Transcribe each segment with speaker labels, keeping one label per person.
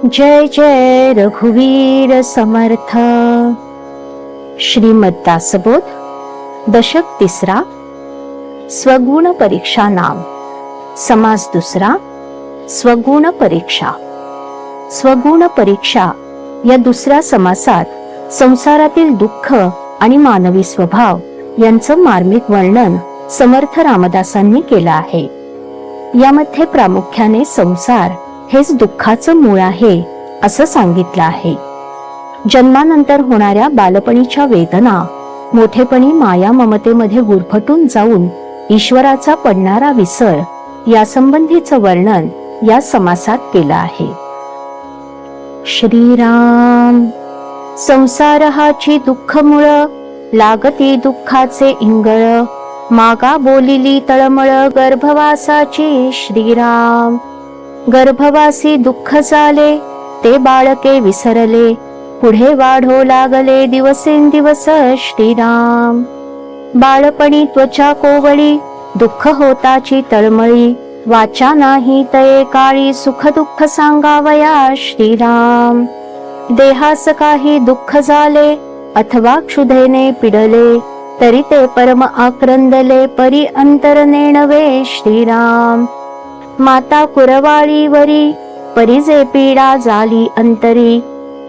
Speaker 1: जय जय रघुवीर समर्थ। श्रीमद दासबोध दशक तिसरा, स्वगुण परीक्षा नाम। समास दुसरा, स्वगुण परीक्षा। स्वगुण परीक्षा या दुसऱ्या समासात संसारातील दुःख आणि मानवी स्वभाव यांचं मार्मिक वर्णन समर्थ रामदासांनी केलं आहे। यामध्ये प्रामुख्याने संसार हेच दुःखाचं मूळ आहे असं सांगितलं आहे। जन्मानंतर होणाऱ्या बालपणीच्या वेदना, मोठेपणी माया ममतेमध्ये गुरफटून जाऊन ईश्वराचा पडणारा विसर यासंबंधीचं वर्णन या समासात केलं आहे। श्रीराम। संसार हाची दुःख मूळ, लागती दुःखाचे इंगळ, मागा बोलिली तळमळ गर्भवासाची श्रीराम। गर्भवासी दुःख झाले, ते बाळके विसरले, पुढे वाढो लागले दिवसेंदिवस श्रीराम। बाळपणी त्वचा कोवळी, दुःख होताची तळमळी, वाचा नाही तये काळी, सुख दुःख सांगावया श्रीराम। देहास काही दुःख झाले, अथवा क्षुधेने पिडले, तरी ते परम आक्रंदले, परी अंतर नेणवे श्रीराम। माता कुरवाळीवरी, परी जे पीडा झाली अंतरी,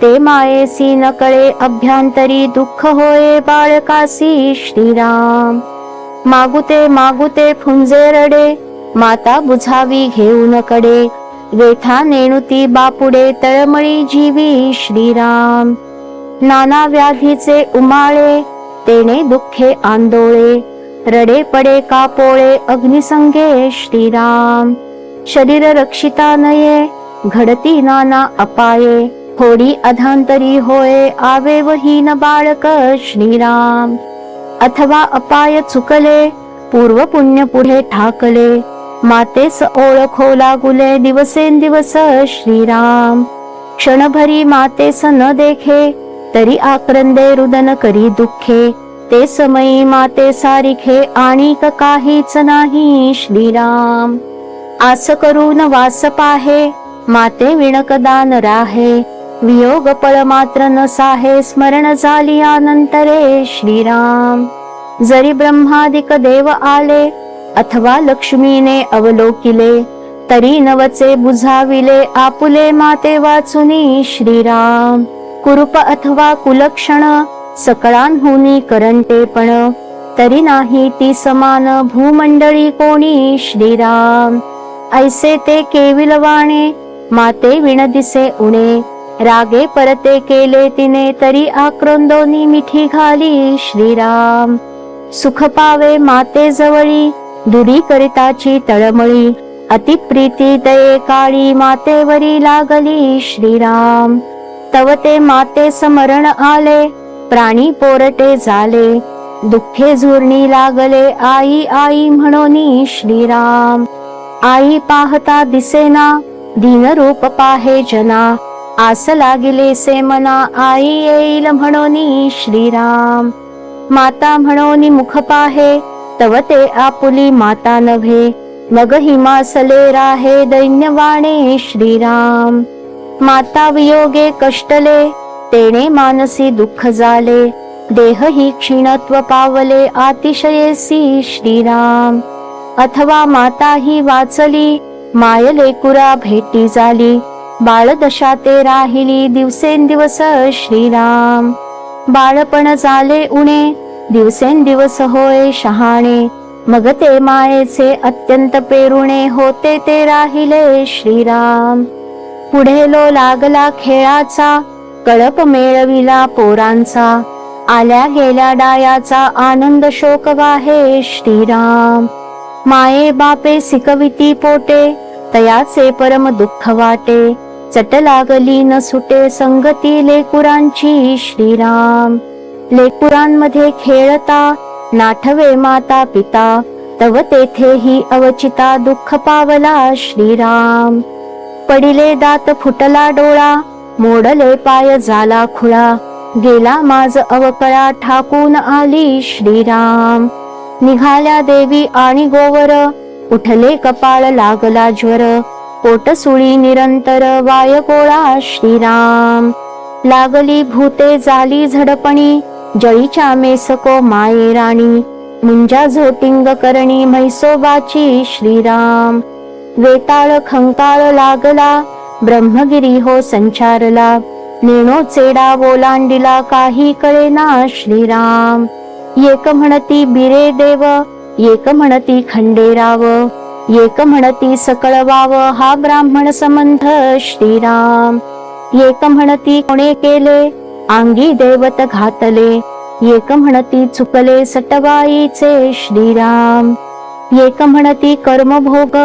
Speaker 1: ते मायेसी नकळे अभ्यांतरी, दुःख होये बाळकासी श्रीराम। मागुते मागुते फुंजे रडे, माता बुझावी घेऊन कडे, वेथा नेणुती बापुडे, तळमळी जीवी श्रीराम। नाना व्याधीचे उमाळे, तेने दुःखे आंदोळे, रडे पडे कापोळे अग्निसंगे श्रीराम। शरीर रक्षिता नये, घडती नाना अपाये, थोडी अधांतरी होय आवे वहीन बाळक श्रीराम। अथवा अपाय चुकले, पूर्व पुण्य पुढे ठाकले, मातेस ओळखो लागुले दिवसेंदिवस श्रीराम। क्षणभरी मातेस न देखे, तरी आक्रंदे रुदन करी दुःखे, ते समयी माते सारिखे आणिक काहीच नाही श्रीराम। आस करून वास पाहे, माते विणकदान राहे, वियोग पळ मात्र न साहे, स्मरण झाली अनंतरे श्रीराम। जरी ब्रह्मादिक देव आले, अथवा लक्ष्मीने अवलोकिले, तरी नवचे बुझाविले, आपुले माते वाचुनी श्रीराम। कुरूप अथवा कुलक्षण, सकळांहुनी करंटेपण, तरी नाही ती समान भूमंडळी कोणी श्रीराम। ऐसे ते केविलवाणे, माते विण दिसे उणे, रागे परते केले तिने, तरी आक्रोंदोनी मिठी घाली श्रीराम। सुख पावे माते जवळी, दुरी करिताची तळमळी, अति प्रीती दये काळी, मातेवरी लागली श्रीराम। तव ते माते समरण आले, प्राणी पोरटे झाले, दुःखे झुरणी लागले, आई आई म्हणोनी श्रीराम। आई पाहता दिसेना, दीन रूप पाहे जना, आस लागिले से मना, आई येईल म्हणोनी श्रीराम। माता म्हणोनी मुख पाहे, तव ते आपुली माता नव्हे, मग हिमासले राहे दैन्यवाणे श्रीराम। माता वियोगे कष्टले, तेने मानसी दुःख झाले, देह ही क्षीणत्व पावले अतिशयेसी श्रीराम। अथवा माता ही वाचली, माय लेकुरा भेटी झाली, बाळदशा ते राहिली दिवसेंदिवस श्रीराम। बाळपण झाले उणे, दिवसेंदिवस होय शहाणे, मग ते मायेचे अत्यंत पेरुणे, होते ते राहिले श्रीराम। पुढे लो लागला खेळाचा, कळप मेळविला पोरांचा, आल्या गेल्या डायाचा आनंद शोक वाहे श्रीराम। माये बापे सिकविती पोटे, तयाचे परम दुःख वाटे, चट लागली न सुटे संगती लेकुरांची श्रीराम। लेकुरांमध्ये खेळता, नाठवे माता पिता, तव तेथेही अवचिता, दुःख पावला श्रीराम। पडिले दात फुटला डोळा, मोडले पाय झाला खुळा, गेला माझ अवकळा, ठाकून आली श्रीराम। निघाल्या देवी आणि गोवर, उठले कपाळ लागला ज्वर, पोटसुळी निरंतर वायगोळा श्रीराम. लागली भूते झाली झडपणी, जळीच्या मेसको माये राणी. मुंजा झोटिंग करणी म्हैसोबाची श्रीराम. वेताळ खंकाळ लागला, ब्रह्मगिरी हो संचारला. नेणो चेडा ओलांडिला, काही कळेना श्रीराम. एक म्हणती बिरे देव, एक म्हणती खंडेराव. एक म्हणती सकळ वाव, हा ब्राह्मण संबंध श्रीराम. एक म्हणती कोणे केले, अंगी दैवत घातले. एक म्हणती चुकले सटवाईचे श्रीराम. एक म्हणती कर्मभोग,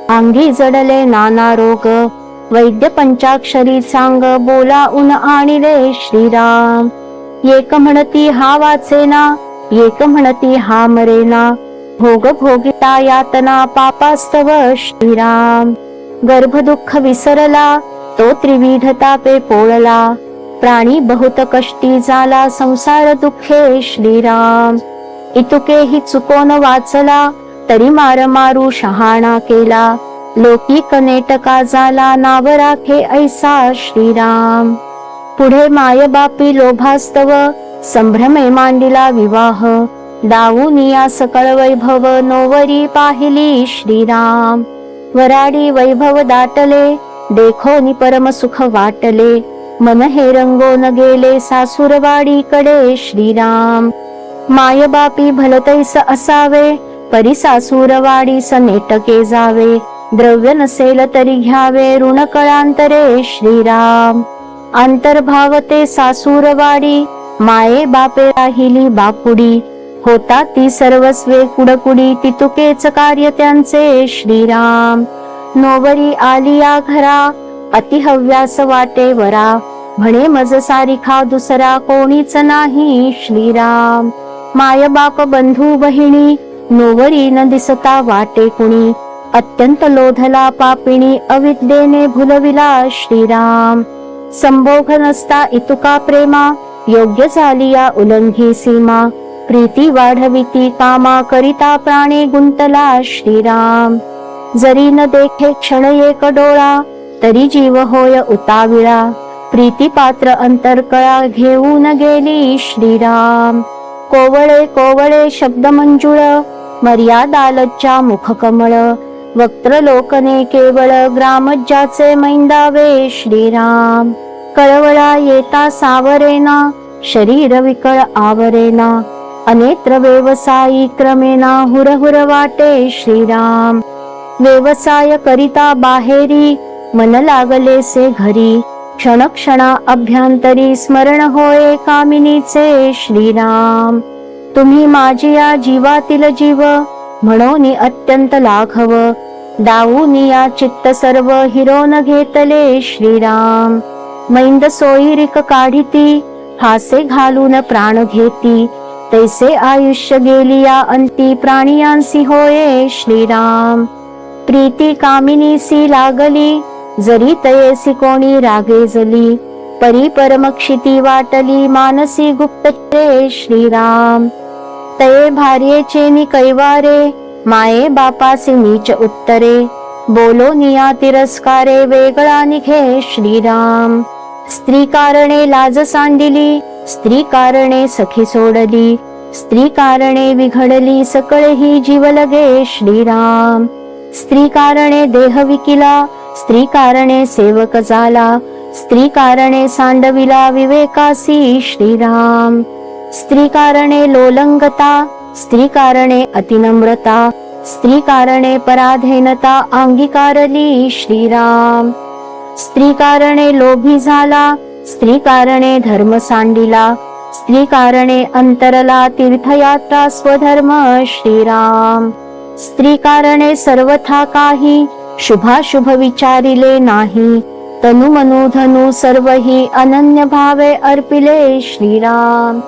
Speaker 1: अंगी जडले नाना रोग. वैद्य पंचाक्षरी सांग, बोलाऊन आणिले श्रीराम. एक म्हणती हा वाचेना, एक म्हणती हा मरेना. भोग भोगिता यातना पापास्तव श्रीराम. गर्भदुःख विसरला, तो त्रिविध तापे पोळला. प्राणी बहुत कष्टी झाला, संसार दुःखे श्रीराम. इतुकेही चुकोन वाचला, तरी मार मारू शहाणा केला. लौकिक नेटका झाला, नाव राखे ऐसा श्रीराम. पुढे मायबापी लोभास्तव, संभ्रमे मांडिला विवाह. दाऊनिया सकळ वैभव, नोवरी पाहिली श्रीराम. वराडी वैभव दाटले, देखोनी परम सुख वाटले. मन हे रंगोन गेले, सासूरवाडीकडे श्रीराम. मायबापी भलतैस असावे, परी सासूरवाडीस नेटके जावे. द्रव्य नसेल तरी घ्यावे, ऋण कळांतरे श्रीराम. अंतर्भावते सासूरवाडी, माये बापे राहिली बापुडी. होता ती सर्वस्वे कुडकुडी, तितुकेच कार्य त्यांचे श्रीराम. नोवरी आली या घरा, अतिहव्यास वाटे वरा. म्हणे मज सारिखा दुसरा कोणीच नाही श्रीराम. मायबाप बंधू बहिणी, नोवरी न दिसता वाटे कुणी. अत्यंत लोधला पापिणी, अविद्येने भुलविला श्रीराम. संभोग नसता इतुका प्रेमा, योग्य झाली या उल्लंघी सीमा. प्रीती वाढविती कामा, करिता प्राणे गुंतला श्रीराम. जरी न देखे क्षण एक डोळा, तरी जीव होय उताविळा. प्रीती पात्र अंतरकळा, घेऊन गेली श्रीराम. कोवळे कोवळे शब्द मंजुळ, मर्यादा लज्जा मुख कमळ. वक्त्र लोकने केवळ, ग्रामज्याचे मैंदावे श्रीराम. कळवळा येता सावरेना, शरीर विकळ आवरेना. अनेत्र व्यवसायी क्रमेना, हुरहुर वाटे श्रीराम. व्यवसाय करिता बाहेरी, मन लागलेसे घरी. क्षण क्षणा अभ्यंतरी, स्मरण होय कामिनीचे श्रीराम. तुम्ही माझी या जीवातील जीव, म्हणून अत्यंत लाघव. दाऊनिया चित्त सर्व, हिरोन घेतले श्रीराम. मैंद सोयीरिक काढिती, हासे घालून प्राण घेती. तैसे आयुष्य गेलिया अंती, प्राणियांसी होये श्रीराम. प्रीती कामिनीसी लागली, जरी तयेसी कोणी रागेजली. परी परमक्षिती वाटली, मानसी गुप्तचे श्रीराम. तये भार्येचे नि कैवारे, माये बापासी नीच उत्तरे. बोलो निया तिरस्कारे, वेगळा निघे श्रीराम. स्त्री कारणे लाज सांडिली, स्त्री कारणे सखी सोडली. स्त्री कारणे विघडली, सकळ ही जीव लगे श्रीराम. स्त्री कारणे देह विकिला, स्त्री कारणे सेवक झाला. स्त्री कारणे सांडविला, विवेकासी श्रीराम. स्त्री कारणे लोलंगता, स्त्री कारणे अतिनम्रता. स्त्री कारणे पराधीनता, अंगीकारली श्रीराम. स्त्री कारणे लोभी झाला, स्त्री कारणे धर्म सांडिला. स्त्री कारणे अंतरला, तीर्थयात्रा स्वधर्म श्रीराम. स्त्री कारणे सर्वथा काही, शुभाशुभ विचारिले नाही. तनु मनु धनु सर्वही, अनन्य भावे अर्पिले श्रीराम.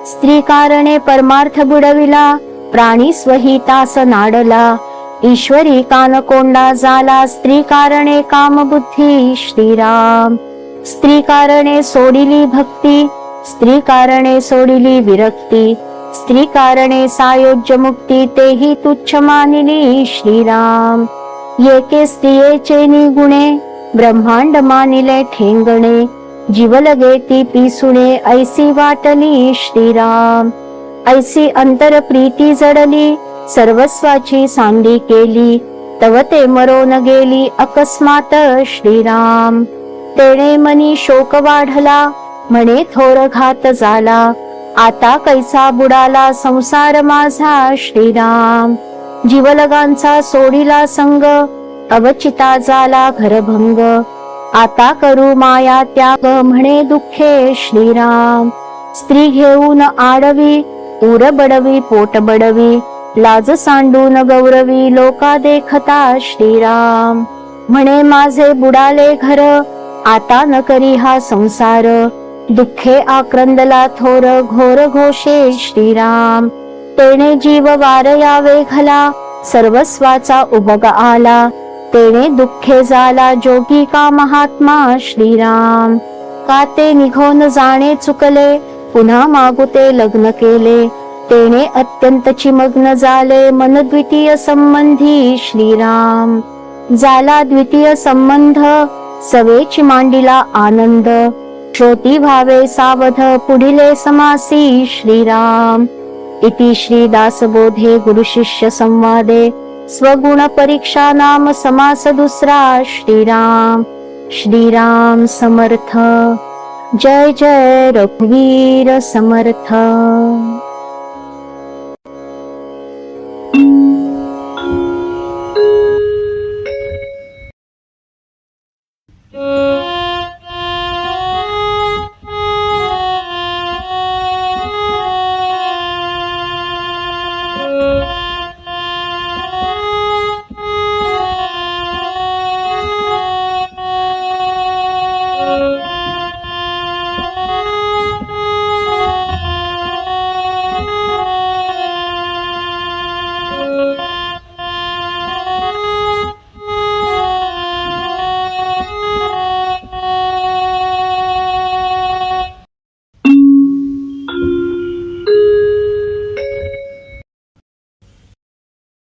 Speaker 1: स्त्री कारणे परमार्थ बुडविला, प्राणी स्वहितास नाडला. ईश्वरी कानकोंडा झाला, स्त्री कारणे कामबुद्धी श्रीराम. स्त्री कारणे सोडिली भक्ती, स्त्री कारणे सोडिली विरक्ती. स्त्री कारणे सायोज्य मुक्ती, तेही तुच्छ मानिली श्रीराम. येके स्त्रियेचे निगुणे ब्रह्मांड मानिले ठेंगणे जीव लगे ती पिसुणे ऐसी वाटली श्रीराम ऐसी अंतर प्रीती जडली सर्वस्वाची सांडी केली तव ते मरोन गेली अकस्मात श्रीराम तेणे मनी शोक वाढला म्हणे थोर घात झाला आता कैसा बुडाला संसार माझा श्रीराम जीवलगांचा सोडिला संग अवचिता झाला घरभंग आता करू माया त्याग म्हणे दुःखे श्रीराम स्त्री घेऊन आडवी उर बडवी पोट बडवी लाज सांडून गौरवी लोका देखता श्रीराम म्हणे माझे बुडाले घर आता न करी हा संसार दुःखे आक्रंदला थोर घोर घोषे श्रीराम तेने जीव वारयावे घला सर्वस्वाचा उबग आला तेने दुःखे झाला जोगी का महात्मा श्रीराम का ते निघून जाणे चुकले पुन्हा मागुते लग्न केले तेने अत्यंत चिमग्न झाले मन द्वितीय संबंधी श्रीराम झाला द्वितीय संबंध सवेची मांडिला आनंद श्रोती भावे सावध पुढिले समासी श्रीराम इति श्री दासबोधे गुरु शिष्य संवादे स्वगुण परीक्षा नाम समास दुसरा श्रीराम श्रीराम समर्थ जय जय रघुवीर समर्थ।